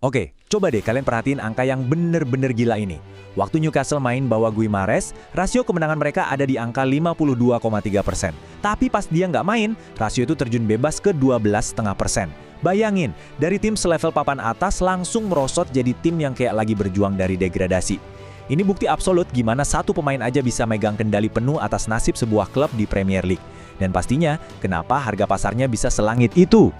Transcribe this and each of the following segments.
Oke, coba deh kalian perhatiin angka yang bener-bener gila ini. Waktu Newcastle main bawa Guimarães, rasio kemenangan mereka ada di angka 52,3%. Tapi pas dia nggak main, rasio itu terjun bebas ke 12,5%. Bayangin, dari tim selevel papan atas langsung merosot jadi tim yang kayak lagi berjuang dari degradasi. Ini bukti absolut gimana satu pemain aja bisa megang kendali penuh atas nasib sebuah klub di Premier League. Dan pastinya, kenapa harga pasarnya bisa selangit itu.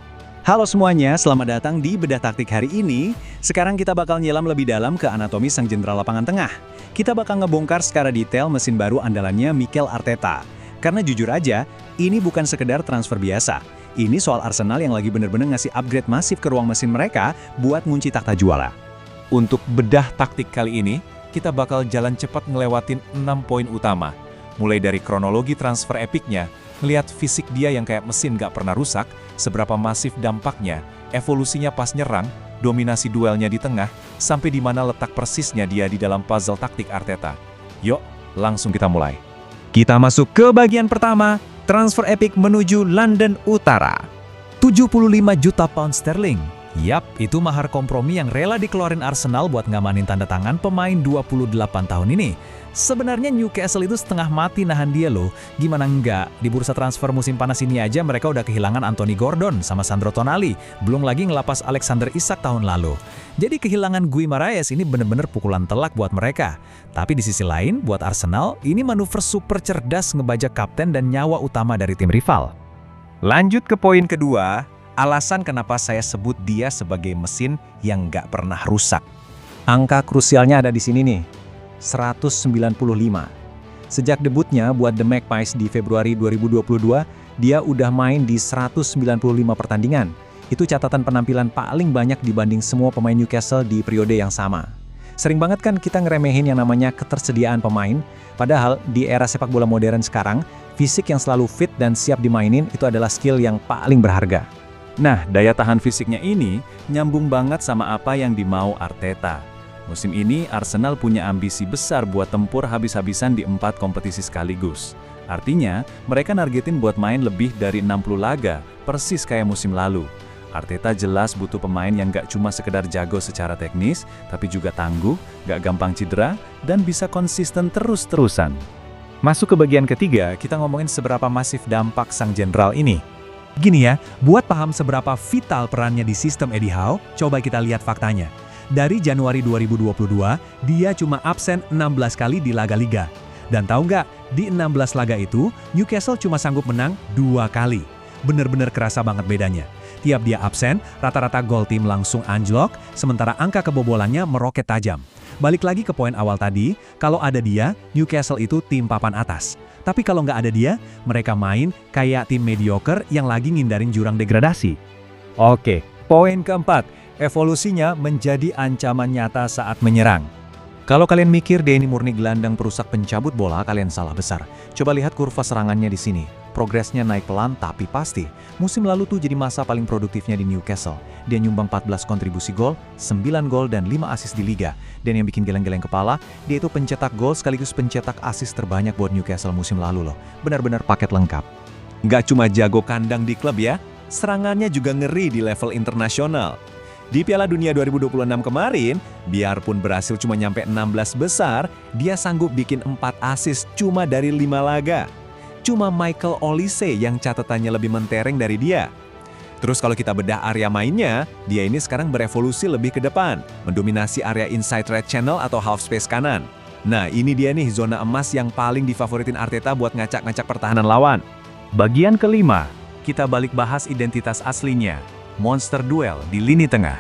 Halo semuanya, selamat datang di Bedah Taktik hari ini. Sekarang kita bakal nyelam lebih dalam ke anatomi sang jenderal lapangan tengah. Kita bakal ngebongkar secara detail mesin baru andalannya Mikel Arteta. Karena jujur aja, ini bukan sekedar transfer biasa. Ini soal Arsenal yang lagi bener-bener ngasih upgrade masif ke ruang mesin mereka buat ngunci takhta juara. Untuk bedah taktik kali ini, kita bakal jalan cepat ngelewatin 6 poin utama. Mulai dari kronologi transfer epicnya, ngeliat fisik dia yang kayak mesin gak pernah rusak, seberapa masif dampaknya, evolusinya pas nyerang, dominasi duelnya di tengah, sampai di mana letak persisnya dia di dalam puzzle taktik Arteta. Yuk, langsung kita mulai. Kita masuk ke bagian pertama, transfer epic menuju London Utara. 75 juta pound sterling. Yap, itu mahar kompromi yang rela dikeluarin Arsenal buat ngamanin tanda tangan pemain 28 tahun ini. Sebenarnya Newcastle itu setengah mati nahan dia loh. Gimana enggak? Di bursa transfer musim panas ini aja mereka udah kehilangan Anthony Gordon sama Sandro Tonali. Belum lagi ngelapas Alexander Isak tahun lalu. Jadi kehilangan Guimarães ini bener-bener pukulan telak buat mereka. Tapi di sisi lain, buat Arsenal, ini manuver super cerdas ngebajak kapten dan nyawa utama dari tim rival. Lanjut ke poin kedua, alasan kenapa saya sebut dia sebagai mesin yang nggak pernah rusak. Angka krusialnya ada di sini nih, 195. Sejak debutnya buat The Magpies di Februari 2022, dia udah main di 195 pertandingan. Itu catatan penampilan paling banyak dibanding semua pemain Newcastle di periode yang sama. Sering banget kan kita ngeremehin yang namanya ketersediaan pemain, padahal di era sepak bola modern sekarang, fisik yang selalu fit dan siap dimainin itu adalah skill yang paling berharga. Nah, daya tahan fisiknya ini nyambung banget sama apa yang dimau Arteta. Musim ini Arsenal punya ambisi besar buat tempur habis-habisan di 4 kompetisi sekaligus. Artinya, mereka nargetin buat main lebih dari 60 laga, persis kayak musim lalu. Arteta jelas butuh pemain yang gak cuma sekedar jago secara teknis, tapi juga tangguh, gak gampang cedera, dan bisa konsisten terus-terusan. Masuk ke bagian ketiga, kita ngomongin seberapa masif dampak sang jenderal ini. Gini ya, buat paham seberapa vital perannya di sistem Eddie Howe, coba kita lihat faktanya. Dari Januari 2022, dia cuma absen 16 kali di laga liga. Dan tahu nggak, di 16 laga itu, Newcastle cuma sanggup menang 2 kali. Bener-bener kerasa banget bedanya. Tiap dia absen, rata-rata gol tim langsung anjlok, sementara angka kebobolannya meroket tajam. Balik lagi ke poin awal tadi, kalau ada dia, Newcastle itu tim papan atas. Tapi kalau nggak ada dia, mereka main kayak tim mediocre yang lagi ngindarin jurang degradasi. Oke, poin keempat, evolusinya menjadi ancaman nyata saat menyerang. Kalau kalian mikir dia ini murni gelandang perusak pencabut bola, kalian salah besar. Coba lihat kurva serangannya di sini. Progresnya naik pelan tapi pasti. Musim lalu tuh jadi masa paling produktifnya di Newcastle. Dia nyumbang 14 kontribusi gol, 9 gol dan 5 assist di liga. Dan yang bikin geleng-geleng kepala, dia itu pencetak gol sekaligus pencetak assist terbanyak buat Newcastle musim lalu loh. Benar-benar paket lengkap. Nggak cuma jago kandang di klub ya, serangannya juga ngeri di level internasional. Di Piala Dunia 2026 kemarin, biarpun berhasil cuma nyampe 16 besar, dia sanggup bikin 4 assist cuma dari 5 laga. Cuma Michael Olise yang catatannya lebih mentereng dari dia. Terus kalau kita bedah area mainnya, dia ini sekarang berevolusi lebih ke depan, mendominasi area inside right channel atau half space kanan. Nah, ini dia nih zona emas yang paling difavoritin Arteta buat ngacak-ngacak pertahanan lawan. Bagian kelima, kita balik bahas identitas aslinya, monster duel di lini tengah.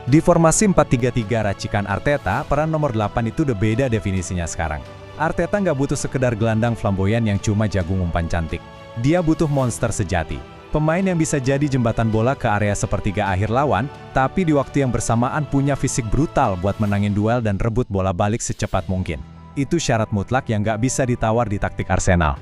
Di formasi 4-3-3 racikan Arteta, peran nomor 8 itu udah beda definisinya sekarang. Arteta nggak butuh sekedar gelandang flamboyan yang cuma jago umpan cantik. Dia butuh monster sejati. Pemain yang bisa jadi jembatan bola ke area sepertiga akhir lawan, tapi di waktu yang bersamaan punya fisik brutal buat menangin duel dan rebut bola balik secepat mungkin. Itu syarat mutlak yang nggak bisa ditawar di taktik Arsenal.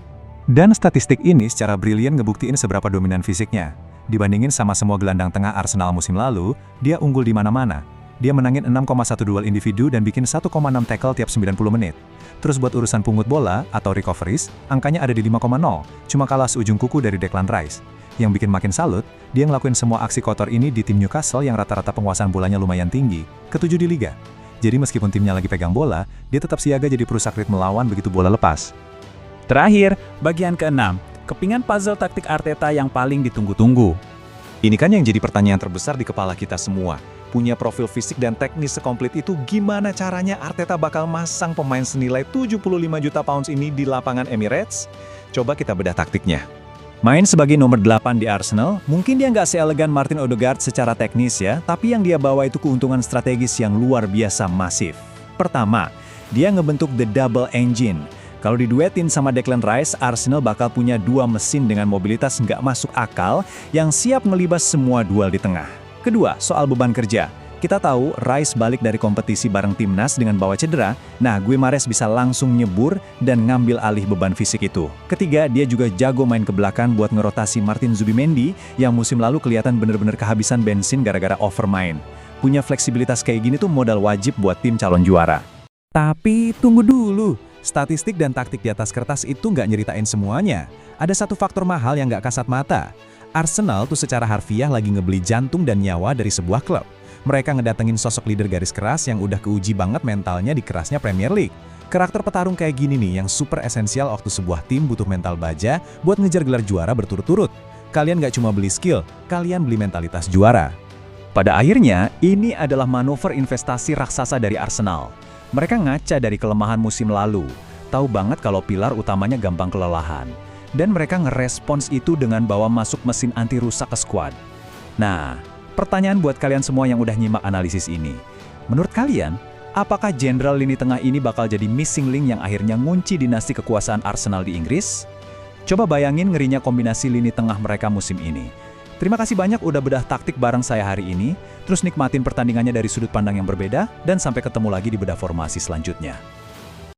Dan statistik ini secara brilian ngebuktiin seberapa dominan fisiknya. Dibandingin sama semua gelandang tengah Arsenal musim lalu, dia unggul di mana-mana. Dia menangin 6,1 duel individu dan bikin 1,6 tackle tiap 90 menit. Terus buat urusan pungut bola atau recoveries, angkanya ada di 5,0, cuma kalah seujung kuku dari Declan Rice. Yang bikin makin salut, dia ngelakuin semua aksi kotor ini di tim Newcastle yang rata-rata penguasaan bolanya lumayan tinggi, ke-7 di liga. Jadi meskipun timnya lagi pegang bola, dia tetap siaga jadi perusak ritme lawan begitu bola lepas. Terakhir, bagian ke-6, kepingan puzzle taktik Arteta yang paling ditunggu-tunggu. Ini kan yang jadi pertanyaan terbesar di kepala kita semua. Punya profil fisik dan teknis sekomplit itu, gimana caranya Arteta bakal masang pemain senilai 75 juta pounds ini di lapangan Emirates? Coba kita bedah taktiknya. Main sebagai nomor 8 di Arsenal, mungkin dia nggak seelegan Martin Odegaard secara teknis ya, tapi yang dia bawa itu keuntungan strategis yang luar biasa masif. Pertama, dia ngebentuk the double engine. Kalau diduetin sama Declan Rice, Arsenal bakal punya dua mesin dengan mobilitas nggak masuk akal yang siap ngelibas semua duel di tengah. Kedua, soal beban kerja. Kita tahu Rice balik dari kompetisi bareng timnas dengan bawa cedera, nah Guimaraes bisa langsung nyebur dan ngambil alih beban fisik itu. Ketiga, dia juga jago main ke belakang buat ngerotasi Martin Zubimendi yang musim lalu kelihatan bener-bener kehabisan bensin gara-gara overmain. Punya fleksibilitas kayak gini tuh modal wajib buat tim calon juara. Tapi tunggu dulu, statistik dan taktik di atas kertas itu nggak nyeritain semuanya. Ada satu faktor mahal yang nggak kasat mata. Arsenal tuh secara harfiah lagi ngebeli jantung dan nyawa dari sebuah klub. Mereka ngedatengin sosok leader garis keras yang udah keuji banget mentalnya di kerasnya Premier League. Karakter petarung kayak gini nih yang super esensial waktu sebuah tim butuh mental baja buat ngejar gelar juara berturut-turut. Kalian nggak cuma beli skill, kalian beli mentalitas juara. Pada akhirnya, ini adalah manuver investasi raksasa dari Arsenal. Mereka ngaca dari kelemahan musim lalu, tahu banget kalau pilar utamanya gampang kelelahan. Dan mereka ngerespons itu dengan bawa masuk mesin anti rusak ke skuad. Nah, pertanyaan buat kalian semua yang udah nyimak analisis ini. Menurut kalian, apakah jenderal lini tengah ini bakal jadi missing link yang akhirnya ngunci dinasti kekuasaan Arsenal di Inggris? Coba bayangin ngerinya kombinasi lini tengah mereka musim ini. Terima kasih banyak udah bedah taktik bareng saya hari ini, terus nikmatin pertandingannya dari sudut pandang yang berbeda, dan sampai ketemu lagi di bedah formasi selanjutnya.